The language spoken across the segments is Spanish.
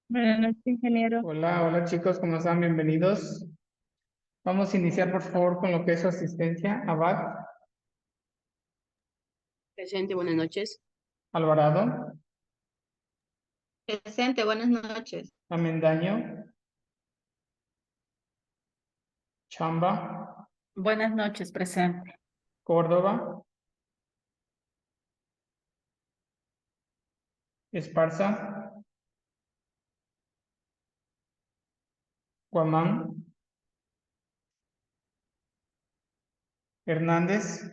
Buenas noches, ingeniero. Hola, hola chicos, ¿cómo están? Bienvenidos. Vamos a iniciar por favor con lo que es su asistencia. Abad, Presente, buenas noches. Alvarado, Presente, buenas noches. Amendaño, Chamba, Buenas noches, presente. Córdoba, Esparza, Guamán, Hernández,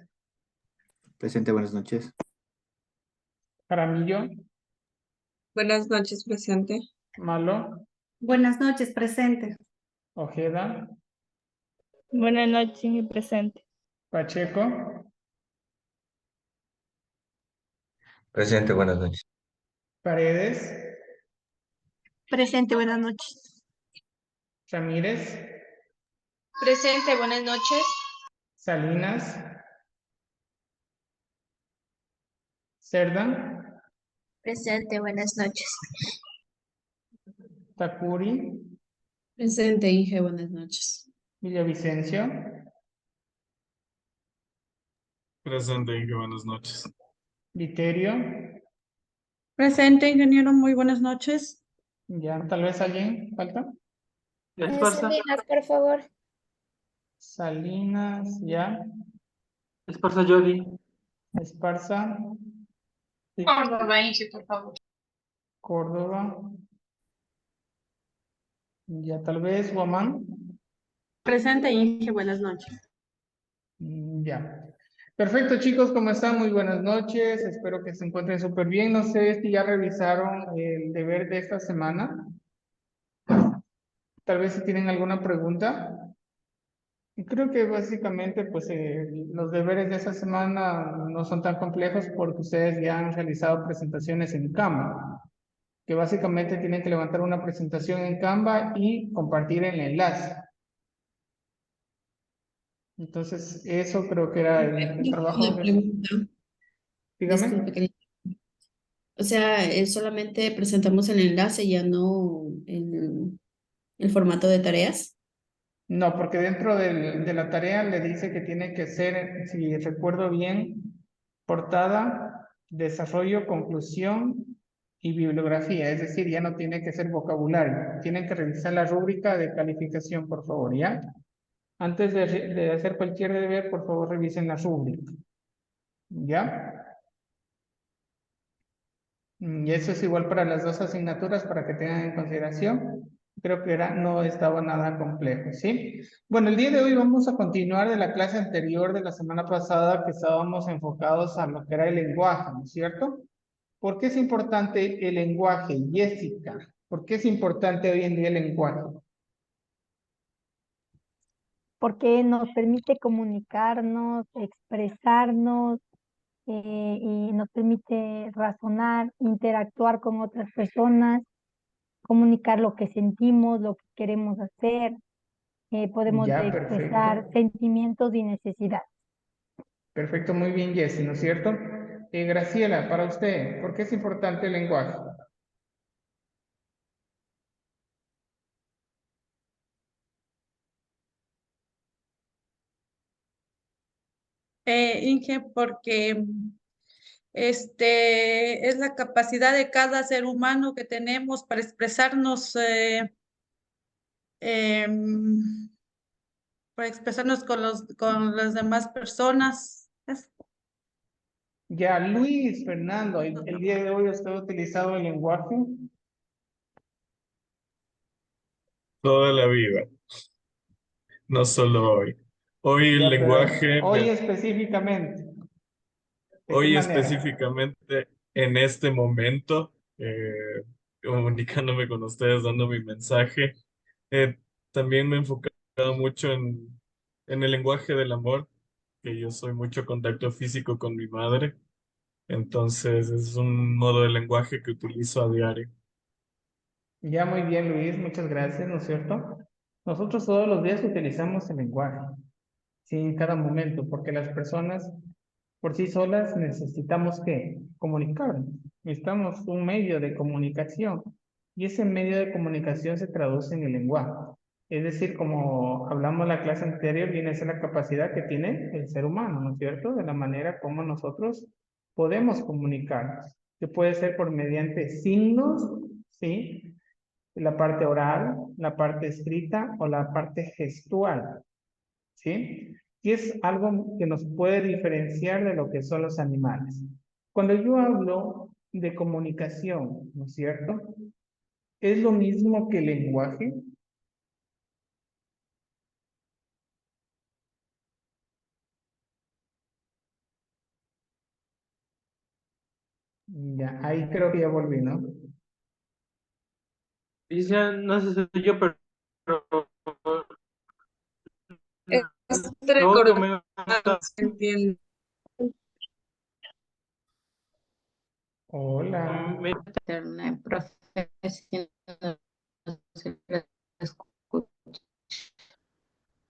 Presente, buenas noches. Jaramillo, Buenas noches, presente. Malo, Buenas noches, presente. Ojeda, Buenas noches, ingeniero, presente. Pacheco, Presente, buenas noches. Paredes, Presente, buenas noches. Ramírez, Presente, buenas noches. Salinas, Cerda, Presente, buenas noches. Takuri, Presente, Inge, buenas noches. Villavicencio, Presente, Inge, buenas noches. Viterio, Presente, ingeniero, muy buenas noches. ya, tal vez alguien falta. Salinas, por favor. Salinas, ya. Esparza Jody. Esparza, Córdoba, Inge, por favor. Córdoba, ya tal vez Guamán, Presente, Inge, buenas noches. ya. Perfecto, chicos, ¿cómo están? Muy buenas noches, espero que se encuentren súper bien. No sé si ya revisaron el deber de esta semana. Tal vez si tienen alguna pregunta. Y creo que básicamente, pues, los deberes de esta semana no son tan complejos porque ustedes ya han realizado presentaciones en Canva, que básicamente tienen que levantar una presentación en Canva y compartir el enlace. Entonces, eso creo que era el trabajo Una de... pregunta, Dígame. disculpe, o sea, solamente presentamos el enlace, ya no el formato de tareas. No, porque dentro de la tarea le dice que tiene que ser, si recuerdo bien, portada, desarrollo, conclusión y bibliografía. Es decir, ya no tiene que ser vocabulario. Tienen que revisar la rúbrica de calificación, por favor, ¿ya? Antes de hacer cualquier deber, por favor, revisen la rúbrica. ¿Ya? Y eso es igual para las dos asignaturas para que tengan en consideración. Creo que no estaba nada complejo, ¿sí? Bueno, el día de hoy vamos a continuar de la clase anterior de la semana pasada que estábamos enfocados a lo que era el lenguaje, ¿no es cierto? ¿Por qué es importante el lenguaje, Jessica? ¿Por qué es importante hoy en día el lenguaje? Porque nos permite comunicarnos, expresarnos y nos permite razonar, interactuar con otras personas, comunicar lo que sentimos, lo que queremos hacer, podemos Ya, expresar perfecto. sentimientos y necesidades. Perfecto, muy bien, Jessy, ¿no es cierto? Graciela, para usted, ¿por qué es importante el lenguaje? Inge, porque es la capacidad de cada ser humano que tenemos para expresarnos, em, con las demás personas. Ya, Luis Fernando, el día de hoy usted ha utilizado el lenguaje. Toda la vida, no solo hoy. Hoy el Ya, pero lenguaje, hoy específicamente, ¿de qué hoy manera? específicamente, en este momento, comunicándome con ustedes, dando mi mensaje, eh, también me he enfocado mucho en el lenguaje del amor, que yo soy mucho contacto físico con mi madre, entonces es un modo de lenguaje que utilizo a diario. Ya, muy bien, Luis, muchas gracias, ¿no es cierto? Nosotros todos los días utilizamos el lenguaje, sí, en cada momento, porque las personas por sí solas necesitamos que comunicarnos, necesitamos un medio de comunicación. y ese medio de comunicación se traduce en el lenguaje. Es decir, como hablamos en la clase anterior, viene a ser la capacidad que tiene el ser humano, ¿no es cierto? De la manera como nosotros podemos comunicarnos, que puede ser por mediante signos, ¿sí? La parte oral, la parte escrita o la parte gestual, ¿sí? Y es algo que nos puede diferenciar de lo que son los animales. Cuando yo hablo de comunicación, ¿no es cierto? ¿Es lo mismo que el lenguaje? Ya, ahí creo que ya volví, ¿no? Dice, no sé si yo, pero lo que me gusta, Entiendo. Hola. me- Internet profesional.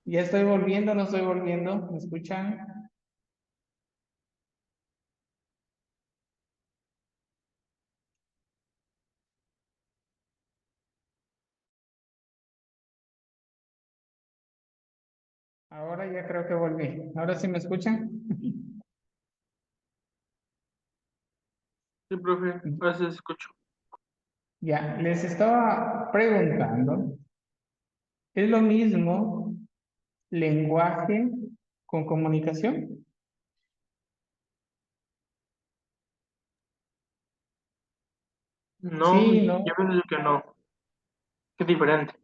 ¿Ya estoy volviendo? ¿No estoy volviendo? ¿Me escuchan? Ahora ya creo que volví. ¿Ahora sí me escuchan? sí, profe, ahora sí escucho. Ya, les estaba preguntando, ¿es lo mismo lenguaje con comunicación? No, Sí, yo ¿no? pienso que no, que es diferente.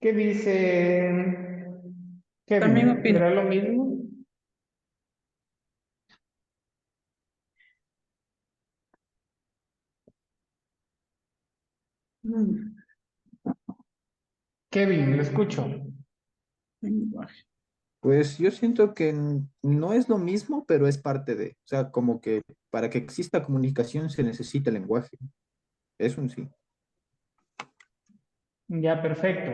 ¿Qué dice También Kevin? opino. ¿Será lo mismo? Kevin, lo escucho. Pues yo siento que no es lo mismo, pero es parte de, o sea, como que para que exista comunicación se necesita lenguaje. Es un sí. Ya, perfecto.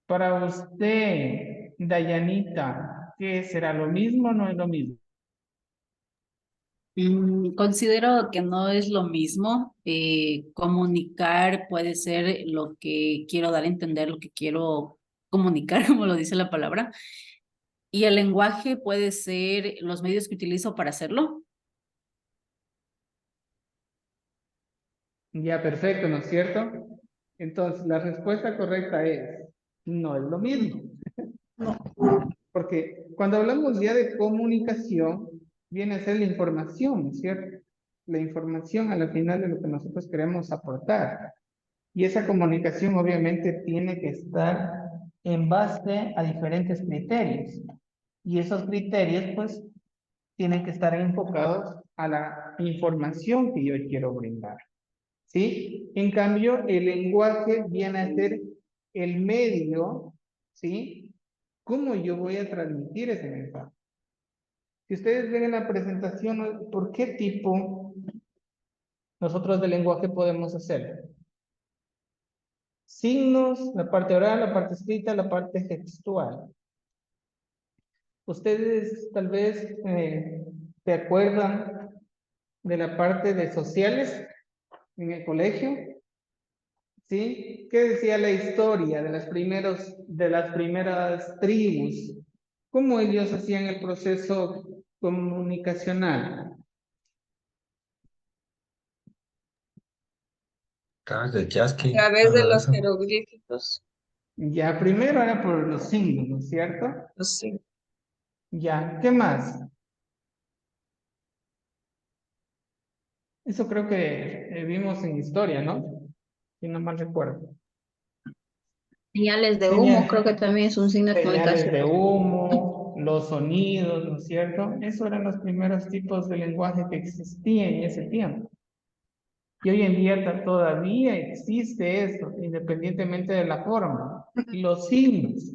Para usted, Dayanita, ¿qué será lo mismo o no es lo mismo? Considero que no es lo mismo. Comunicar puede ser lo que quiero dar a entender, lo que quiero comunicar, como lo dice la palabra, y el lenguaje puede ser los medios que utilizo para hacerlo. Ya, perfecto, ¿no es cierto? Entonces, la respuesta correcta es, no es lo mismo. Porque cuando hablamos ya de comunicación, viene a ser la información, ¿no es cierto? La información a la final de lo que nosotros queremos aportar. Y esa comunicación obviamente tiene que estar en base a diferentes criterios. Y esos criterios, pues, tienen que estar enfocados a la información que yo quiero brindar. ¿Sí? En cambio, el lenguaje viene a ser el medio, ¿sí? ¿Cómo yo voy a transmitir ese mensaje? Si ustedes ven en la presentación, ¿por qué tipo nosotros de lenguaje podemos hacer? Signos, la parte oral, la parte escrita, la parte gestual. Ustedes tal vez se acuerdan de la parte de sociales en el colegio, ¿sí? ¿Qué decía la historia de las primeras tribus? ¿Cómo ellos hacían el proceso comunicacional? Cabas de chasqui, A través de algo de los eso. jeroglíficos. Ya, primero era por los signos, ¿no es cierto? Sí. Ya, ¿qué más? Eso creo que vimos en historia, ¿no? Si no mal recuerdo. Señales de humo, creo Señal- que también es un signo de Señales comunicación. de humo, los sonidos, ¿no es cierto? Esos eran los primeros tipos de lenguaje que existían en ese tiempo. Y hoy en día todavía existe eso, independientemente de la forma. Y los signos.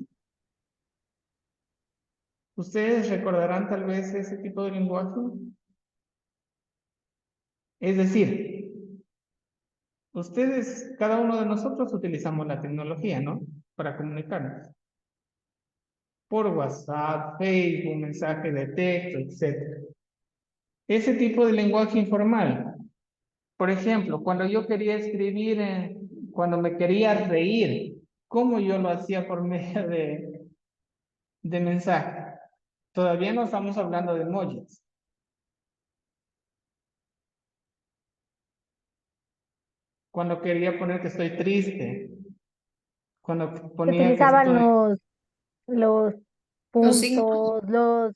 ¿Ustedes recordarán tal vez ese tipo de lenguaje? Es decir, ustedes, cada uno de nosotros utilizamos la tecnología, ¿no? Para comunicarnos. Por WhatsApp, Facebook, mensaje de texto, etc. Ese tipo de lenguaje informal, Por ejemplo, cuando yo quería escribir, cuando me quería reír, ¿cómo yo lo hacía por medio de mensaje? Todavía no estamos hablando de emojis. Cuando quería poner que estoy triste, cuando Se ponía que utilizaban estoy... los Los signos. puntos, los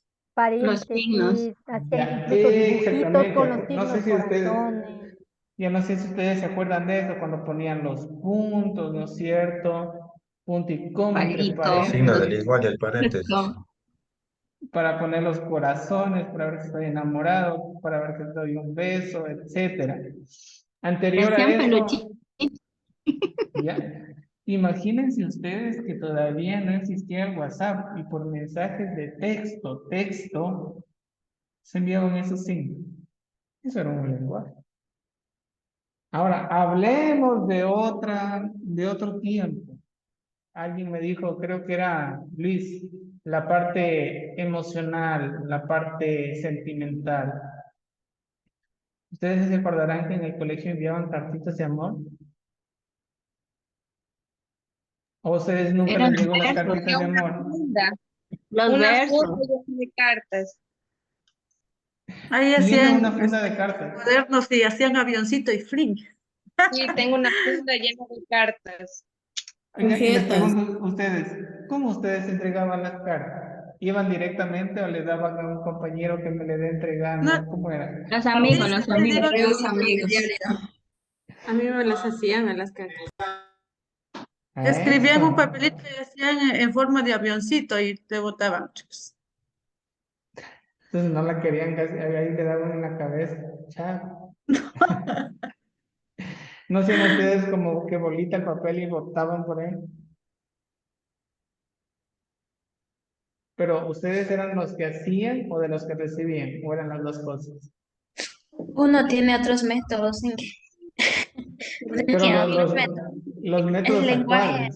Los signos. paréntesis, hacían Ya, incluso dibujitos con los exactamente. No sé signos, si ustedes, corazones. yo no sé si ustedes se acuerdan de eso, cuando ponían los puntos, ¿no es cierto? Punto y coma entre Palito. Signo del paréntesis, igual y el paréntesis. para poner los corazones, para ver si estoy enamorado, para ver si doy un beso, etcétera. Anterior a Hacían eso, peluchitos. ya, imagínense ustedes que todavía no existía el WhatsApp y por mensajes de texto, se enviaban esos signos. Eso era un lenguaje. Ahora, hablemos de otro tiempo. Alguien me dijo, creo que era Luis, la parte emocional, la parte sentimental. ¿Ustedes se acordarán que en el colegio enviaban cartitas de amor? ¿O a ustedes nunca Eran les llegó las versos. cartitas de amor? Los versos. de cartas. Ahí Tiene una hacían funda de cartas. cuadernos y hacían avioncito y fling. Sí, tengo una funda llena de cartas. Oiga, y les Tarjetas. pregunto a ustedes, ¿cómo ustedes entregaban las cartas? ¿Iban directamente o le daban a un compañero que me le dé No, entregando? ¿Cómo era? Los sí, amigos, sí, los les amigos. iban Entre los amigos. A mí me las hacían a las cartas. escribían un Eso. papelito y hacían en forma de avioncito y te botaban. Entonces no la querían, casi, ahí le daban en la cabeza. Chao. ¿No hacían ustedes como que bolita el papel y botaban por ahí? Pero ¿ustedes eran los que hacían o de los que recibían? ¿O eran las dos cosas? Uno tiene otros métodos en que Pero tenía otros métodos. los El métodos lenguaje,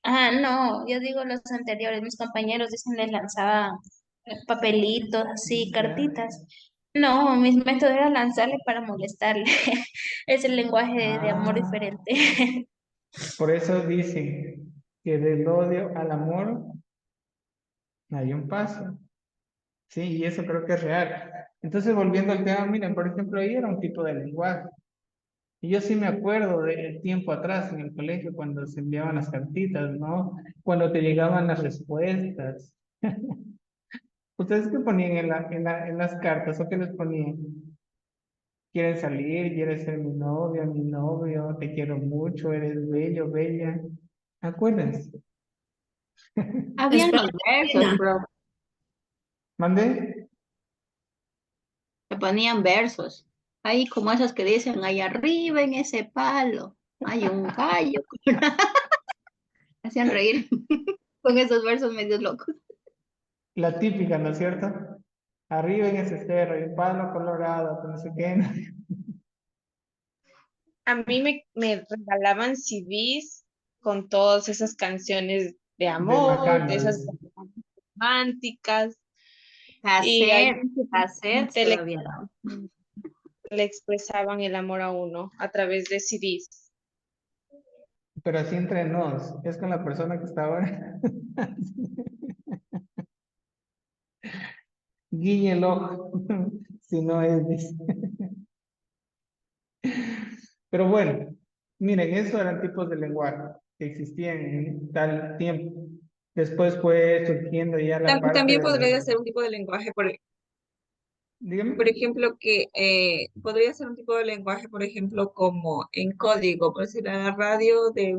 actuales. no, yo digo los anteriores, mis compañeros dicen les lanzaban papelitos, así, Ya. cartitas. No, mi método era lanzarle para molestarle. Es el lenguaje de amor Ah, diferente. por eso dicen que del odio al amor hay un paso. Sí, y eso creo que es real. Entonces, volviendo al tema, miren, por ejemplo, ahí era un tipo de lenguaje. Y yo sí me acuerdo de tiempo atrás en el colegio cuando se enviaban las cartitas, ¿no? Cuando te llegaban las respuestas. ¿Ustedes qué ponían en las cartas o qué les ponían? ¿Quieres salir? ¿Quieres ser mi novia, mi novio? Te quiero mucho, eres bello, bella. Acuérdense. Habían los versos, Espera. bro. ¿Mandé? Se ponían versos. Ahí como esos que dicen, ahí arriba en ese palo hay un gallo. Hacían reír con esos versos medio locos. La típica, ¿no es cierto? Arriba en ese cerro, y un palo colorado, que no sé qué. A mí me regalaban CDs con todas esas canciones de De amor, de esas macanas. románticas, y ahí Cassette te todavía daban. le expresaban el amor a uno a través de CDs. Pero así entre nos, es con la persona que está ahora. Guiñe el ojo, si no es, dice. Pero bueno, miren, eso eran tipos de lenguaje que existían en tal tiempo. Después fue surgiendo ya la parte También de podría las... ser un tipo de lenguaje, Dígame. por ejemplo, que podría ser un tipo de lenguaje, por ejemplo, como en código, por decir, a la radio de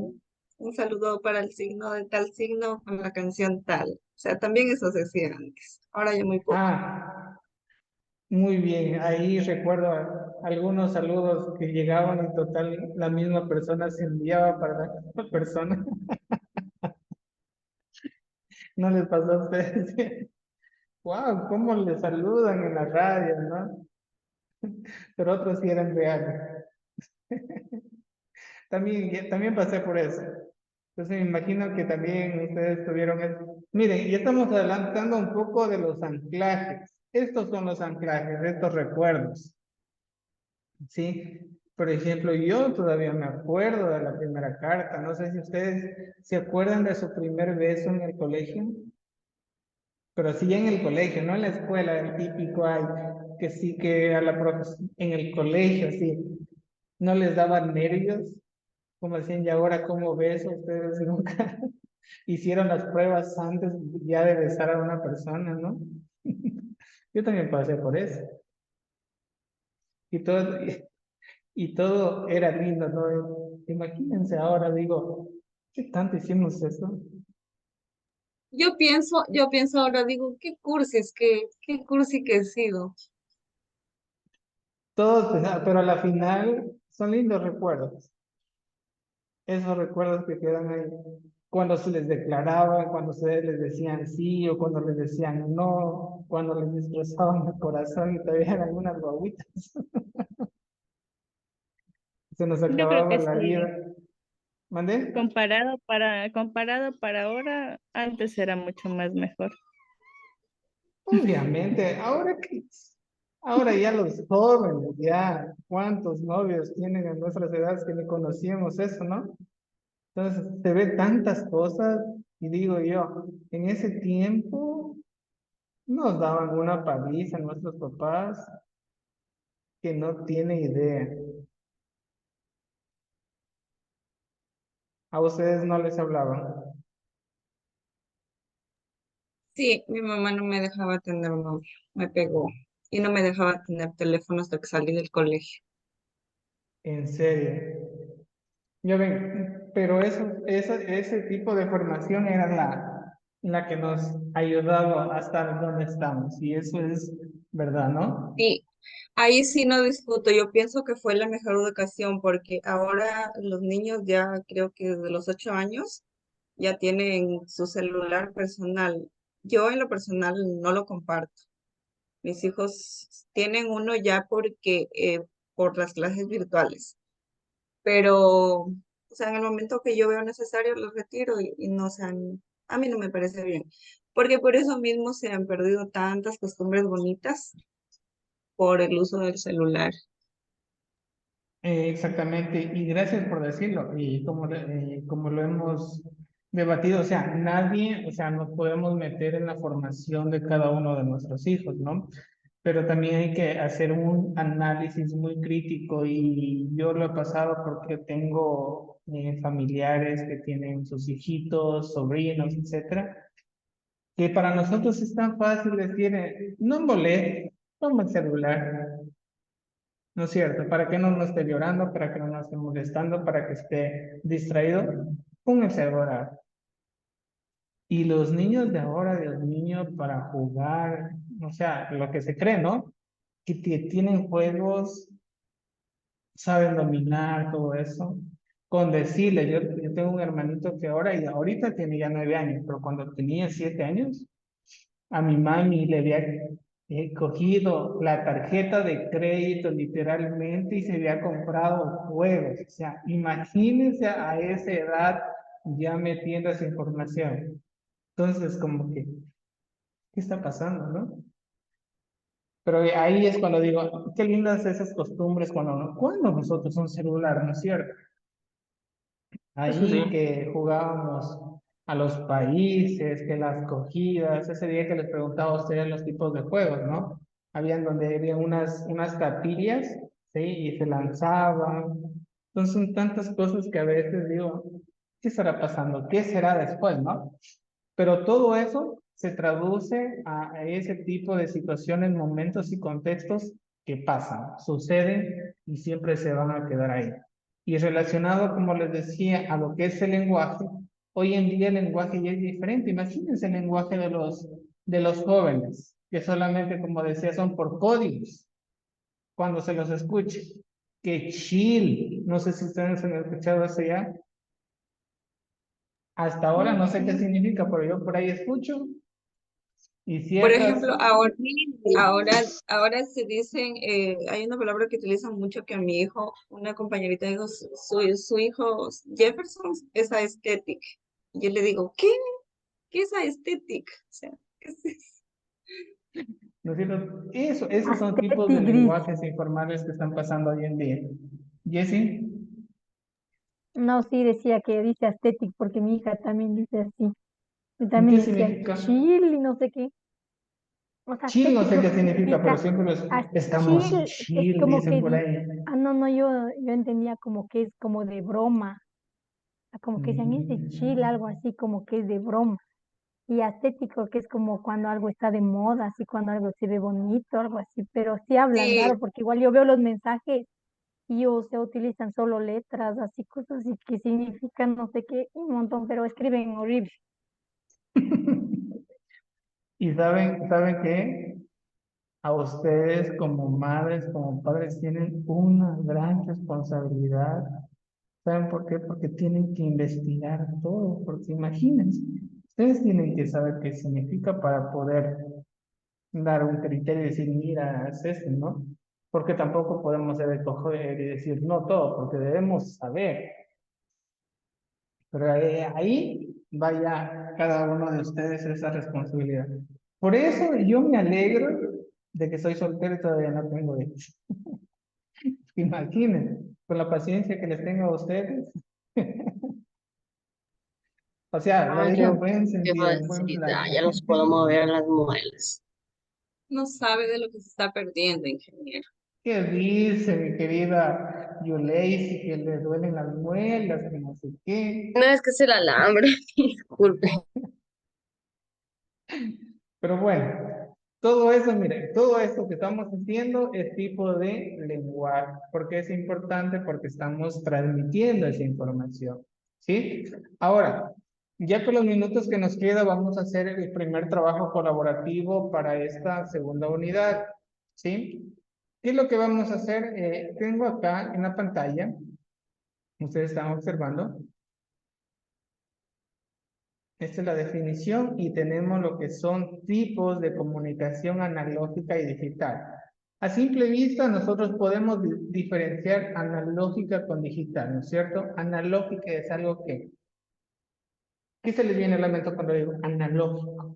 un saludo para el signo de tal signo con la canción tal. O sea, también eso se hacía antes. Ahora ya muy poco. Ah, muy bien. Ahí recuerdo algunos saludos que llegaban y total la misma persona se enviaba para la misma persona. ¿No les pasó a ustedes? Wow, cómo le saludan en la radio, ¿no? Pero otros sí eran reales. También pasé por eso. Entonces me imagino que también ustedes tuvieron eso. Miren, ya estamos adelantando un poco de los anclajes. Estos son los anclajes, estos recuerdos. Sí, por ejemplo, yo todavía me acuerdo de la primera carta. No sé si ustedes se acuerdan de su primer beso en el colegio, pero sí en el colegio, no en la escuela, el típico ay, que sí que a la profesora en el colegio, sí, no les daba nervios, como decían, y ahora cómo beso, ustedes nunca hicieron las pruebas antes ya de besar a una persona, ¿no? Yo también pasé por eso. Y todo, y todo era lindo, ¿no? Imagínense ahora, digo, ¿qué tanto hicimos eso? Yo pienso ahora, digo, qué cursi que he sido. Todos pensaban, pero a la final son lindos recuerdos. Esos recuerdos que quedan ahí. Cuando se les declaraba, cuando ustedes les decían sí o cuando les decían no, cuando les destrozaban el corazón y todavía eran algunas guaguitas. Se nos Yo creo acababa que la vida. sí. ¿Mandé? Comparado para ahora, antes era mucho más mejor. Obviamente, ahora ya los jóvenes, ya, ¿cuántos novios tienen en nuestras edades que ni conocíamos eso, no? Entonces, se ve tantas cosas y digo yo, en ese tiempo nos daban una paliza nuestros papás que no tiene idea. A ustedes no les hablaban. Sí, mi mamá no me dejaba tener novio, me pegó. Y no me dejaba tener teléfono hasta que salí del colegio. En serio. Yo ven, pero ese tipo de formación era la que nos ayudaba a estar donde estamos. Y eso es verdad, ¿no? Sí, ahí sí no discuto. Yo pienso que fue la mejor educación porque ahora los niños ya creo que desde los 8 años ya tienen su celular personal. Yo en lo personal no lo comparto. Mis hijos tienen uno ya porque por las clases virtuales, pero o sea, en el momento que yo veo necesario lo retiro y no sean, a mí no me parece bien, porque por eso mismo se han perdido tantas costumbres bonitas por el uso del celular. Exactamente, y gracias por decirlo. Y como lo hemos debatido, o sea, nadie, o sea, nos podemos meter en la formación de cada uno de nuestros hijos, ¿no? Pero también hay que hacer un análisis muy crítico y yo lo he pasado porque tengo familiares que tienen sus hijitos, sobrinos, etcétera, que para nosotros es tan fácil decir, no molestes, toma el celular. ¿No es cierto? Para que no nos esté llorando, para que no nos esté molestando, para que esté distraído, pónganse a orar. Y los niños de ahora, Dios mío, para jugar, o sea, lo que se cree, ¿no? Que tienen juegos, saben dominar todo eso. Con decirle, yo tengo un hermanito que ahora, y ahorita tiene ya 9 años, pero cuando tenía 7 años, a mi mami le había cogido la tarjeta de crédito literalmente y se había comprado juegos. O sea, imagínense a esa edad ya metiendo esa información. Entonces, como que, ¿qué está pasando, no? Pero ahí es cuando digo, qué lindas esas costumbres cuando nosotros un celular, ¿no es cierto? Eso sí. Ahí que jugábamos a los países, que las cogidas, ese día que les preguntaba a ustedes los tipos de juegos, ¿no? Habían donde había unas capillas, ¿sí? Y se lanzaban. Entonces son tantas cosas que a veces digo, ¿qué estará pasando? ¿Qué será después, no? Pero todo eso se traduce a ese tipo de situaciones, momentos y contextos que pasan, suceden y siempre se van a quedar ahí. Y relacionado, como les decía, a lo que es el lenguaje, hoy en día el lenguaje ya es diferente. Imagínense el lenguaje de los jóvenes, que solamente, como decía, son por códigos cuando se los escuche. Que chill, no sé si ustedes han escuchado eso ya. Hasta ahora no sé qué significa, pero yo por ahí escucho y Por ciertas, ejemplo, ahora se dicen, hay una palabra que utilizan mucho que a mi hijo, una compañerita dijo, su hijo Jefferson es aesthetic. Yo le digo, ¿qué? ¿Qué es aesthetic? O sea, ¿qué es eso? ¿No es cierto? Esos son tipos de Aesthetic gris. lenguajes informales que están pasando hoy en día. Jessie, No, sí decía que dice aesthetic porque mi hija también dice así. Y ¿y qué también decía significa? chill y no sé qué. O sea, Chill no aesthetic sé creo qué que significa, pero significa siempre estamos chill, es chill, como dicen que por ahí. no, no, yo entendía como que es como de broma. Como que decían ese chill, Mm, algo así como que es de broma. Y estético, que es como cuando algo está de moda, así cuando algo se ve bonito, algo así, pero sí hablan Sí, raro, porque igual yo veo los mensajes y o se utilizan solo letras, así cosas y que significan no sé qué, un montón, pero escriben horrible. Y saben que a ustedes como madres, como padres, tienen una gran responsabilidad. ¿Saben por qué? Porque tienen que investigar todo, porque imagínense, ustedes tienen que saber qué significa para poder dar un criterio y decir, mira, es esto, ¿no? Porque tampoco podemos ser de coger y decir no todo, porque debemos saber. Pero ahí vaya cada uno de ustedes esa responsabilidad. Por eso yo me alegro de que soy soltero y todavía no tengo hijos. Imagínense, con la paciencia que les tengo a ustedes. O sea, lo digo en buen Qué sentido, en buen facilidad, plan. ya nos puedo mover las muelas. no sabe de lo que se está perdiendo, ingeniero. ¿Qué dice mi querida Yuleisi que le duelen las muelas, que no sé qué? No es que es el alambre, disculpe. Pero bueno, todo eso, mire, todo esto que estamos haciendo es tipo de lenguaje. ¿Por qué es importante? Porque estamos transmitiendo esa información, ¿sí? Ahora, ya con los minutos que nos queda, vamos a hacer el primer trabajo colaborativo para esta segunda unidad, ¿sí? ¿Qué es lo que vamos a hacer? Tengo acá en la pantalla, ustedes están observando, esta es la definición y tenemos lo que son tipos de comunicación analógica y digital. A simple vista, nosotros podemos diferenciar analógica con digital, ¿no es cierto? Analógica es algo que... ¿Qué se les viene a la mente cuando digo analógico?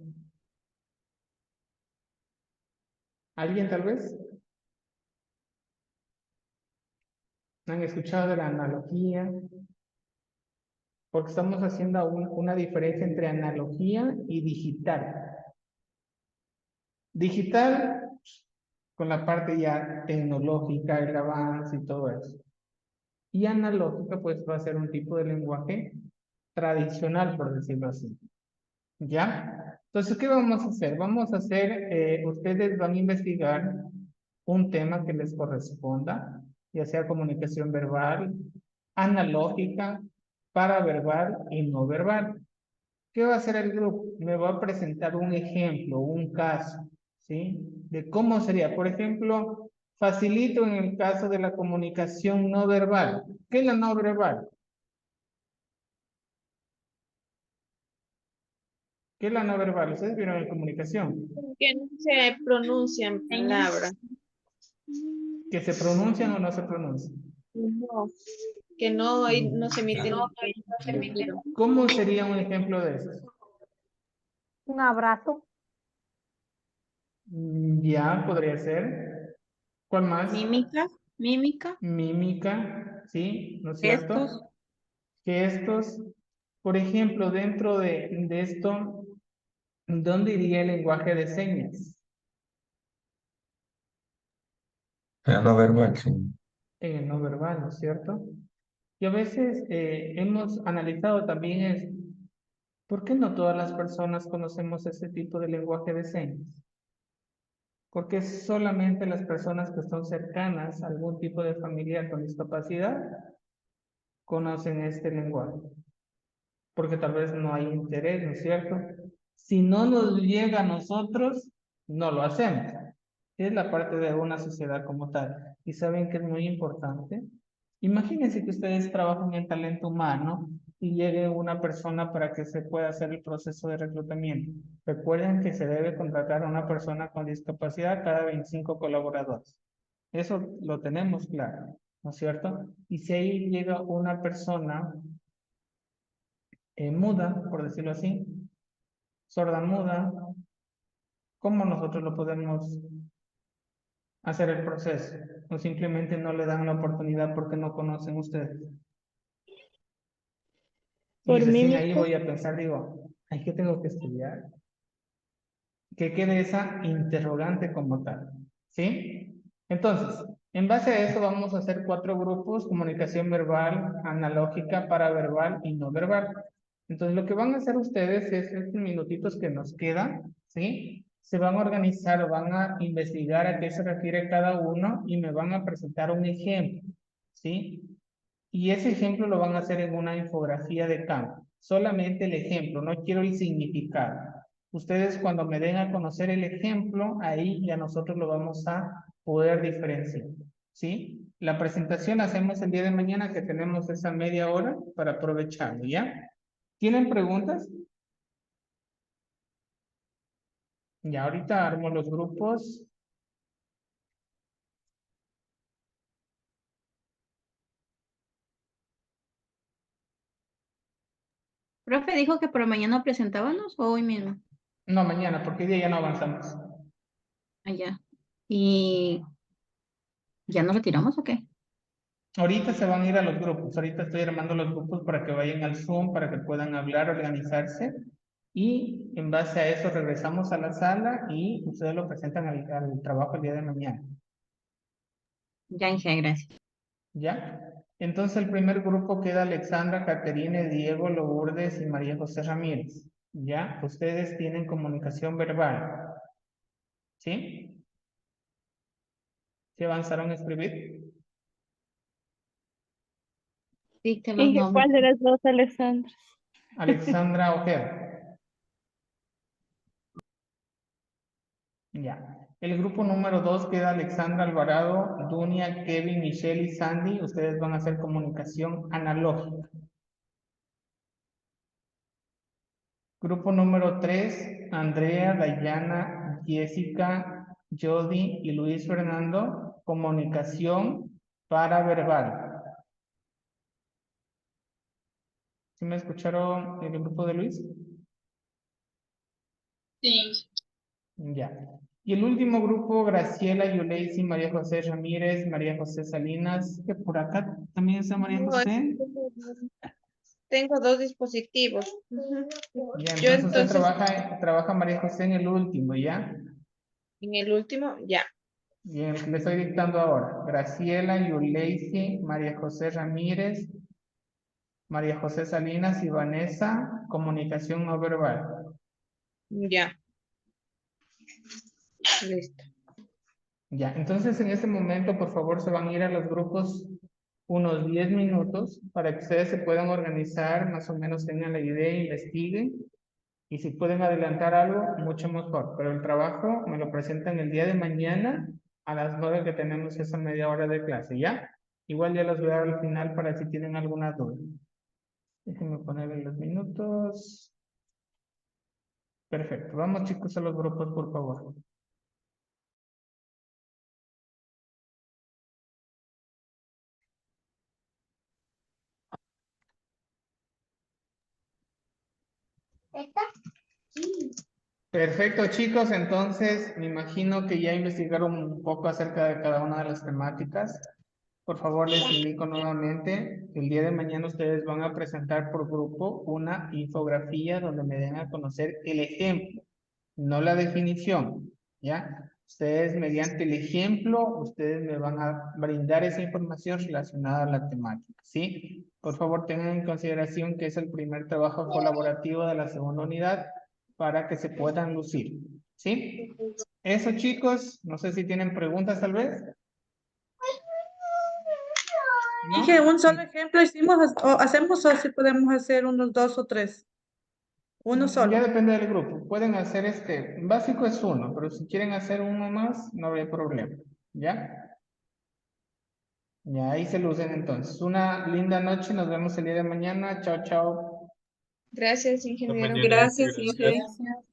¿Alguien tal vez? ¿Han escuchado de la analogía? Porque estamos haciendo una diferencia entre analogía y digital. Digital, con la parte ya tecnológica, el avance y todo eso. Y analógica, pues va a ser un tipo de lenguaje tradicional, por decirlo así. ¿Ya? Entonces, ¿qué vamos a hacer? Vamos a hacer, ustedes van a investigar un tema que les corresponda, ya sea comunicación verbal, analógica, paraverbal y no verbal. ¿Qué va a hacer el grupo? Me va a presentar un ejemplo, un caso, ¿sí? De cómo sería. Por ejemplo, facilito en el caso de la comunicación no verbal. ¿Qué es la no verbal? ¿Qué es la no verbal? Ustedes vieron en comunicación. Que no se pronuncian palabras. ¿Que se pronuncian o no se pronuncian? No, que no se emiten sonido. ¿Cómo sería un ejemplo de eso? Un abrazo, Ya, podría ser. ¿Cuál más? Mímica, mímica, Mímica, ¿sí? ¿No es gestos. cierto? Gestos. Por ejemplo, dentro de esto, ¿dónde iría el lenguaje de señas? No verbal, sí. En el no verbal, ¿no es cierto? Y a veces hemos analizado también es, ¿por qué no todas las personas conocemos ese tipo de lenguaje de señas? Porque solamente las personas que son cercanas a algún tipo de familiar con discapacidad conocen este lenguaje. Porque tal vez no hay interés, ¿no es cierto? Si no nos llega a nosotros, no lo hacemos. Es la parte de una sociedad como tal. Y saben que es muy importante. Imagínense que ustedes trabajan en talento humano y llegue una persona para que se pueda hacer el proceso de reclutamiento. Recuerden que se debe contratar a una persona con discapacidad cada 25 colaboradores. Eso lo tenemos claro, ¿no es cierto? Y si ahí llega una persona muda, por decirlo así, sorda muda, ¿Cómo nosotros lo podemos hacer el proceso? O simplemente no le dan la oportunidad porque no conocen ustedes. Y Por mí recién ahí mismo, voy a pensar, digo, ay, ¿qué tengo que estudiar? Que quede esa interrogante como tal, ¿sí? Entonces, en base a eso vamos a hacer 4 grupos: comunicación verbal, analógica, paraverbal y no verbal. Entonces, lo que van a hacer ustedes es estos minutitos que nos quedan, ¿sí? Se van a organizar, van a investigar a qué se refiere cada uno y me van a presentar un ejemplo, ¿sí? Y ese ejemplo lo van a hacer en una infografía de campo. Solamente el ejemplo, no quiero el significado. Ustedes cuando me den a conocer el ejemplo, ahí ya nosotros lo vamos a poder diferenciar, ¿sí? La presentación hacemos el día de mañana, que tenemos esa media hora para aprovecharlo, ¿ya? ¿Tienen preguntas? Ya, ahorita armo los grupos. Profe dijo que por mañana presentábamos o hoy mismo. No, mañana, porque hoy día ya no avanzamos. Allá. ¿Y ya nos retiramos o qué? Ahorita se van a ir a los grupos. Ahorita estoy armando los grupos para que vayan al Zoom, para que puedan hablar, organizarse. Y en base a eso regresamos a la sala y ustedes lo presentan al trabajo el día de mañana. Ya, Inge, gracias. ¿Ya? Entonces el primer grupo queda Alexandra, Caterine, Diego, Lourdes y María José Ramírez. ¿Ya? Ustedes tienen comunicación verbal. ¿Sí? ¿Sí avanzaron a escribir? Dicte los Inge, nombres. ¿cuál de las dos, Alessandra? Alexandra Ojeda. Ya. El grupo número 2 queda Alexandra Alvarado, Dunia, Kevin, Michelle y Sandy. Ustedes van a hacer comunicación analógica. Grupo número 3, Andrea, Dayana, Jessica, Jody y Luis Fernando, comunicación paraverbal. ¿Sí me escucharon el grupo de Luis? Sí. Ya. Y el último grupo, Graciela, Yuleisi, María José Ramírez, María José Salinas, que por acá también está María No, José. tengo 2 dispositivos. Ya, Yo entonces usted entonces, trabaja María José en el último, ¿ya? en el último, ya. Y el que le estoy dictando ahora, Graciela, Yuleisi, María José Ramírez, María José Salinas y Vanessa, comunicación no verbal. Ya. Listo. Ya, entonces en este momento, por favor, se van a ir a los grupos unos 10 minutos para que ustedes se puedan organizar, más o menos tengan la idea, investiguen. Y si pueden adelantar algo, mucho mejor. Pero el trabajo me lo presentan el día de mañana a las 9 que tenemos esa media hora de clase, ¿ya? Igual ya los voy a dar al final para si tienen alguna duda. Déjenme ponerle los minutos. Perfecto. Vamos, chicos, a los grupos, por favor. Perfecto, chicos. Entonces, me imagino que ya investigaron un poco acerca de cada una de las temáticas. Por favor, les indico nuevamente, el día de mañana ustedes van a presentar por grupo una infografía donde me den a conocer el ejemplo, no la definición, ¿ya? Ustedes mediante el ejemplo, ustedes me van a brindar esa información relacionada a la temática, ¿sí? Por favor, tengan en consideración que es el primer trabajo colaborativo de la segunda unidad para que se puedan lucir, ¿sí? Eso, chicos, no sé si tienen preguntas tal vez. ¿No? Dije, un solo ejemplo hicimos o hacemos o si podemos hacer unos 2 o 3. Uno Ya solo. depende del grupo. Pueden hacer básico es uno, pero si quieren hacer uno más, no habría problema. ¿Ya? Ya ahí se lucen entonces. Una linda noche, nos vemos el día de mañana. Chao, chao. Gracias, Hasta ingeniero. mañana, Gracias, gracias. Inge. Gracias.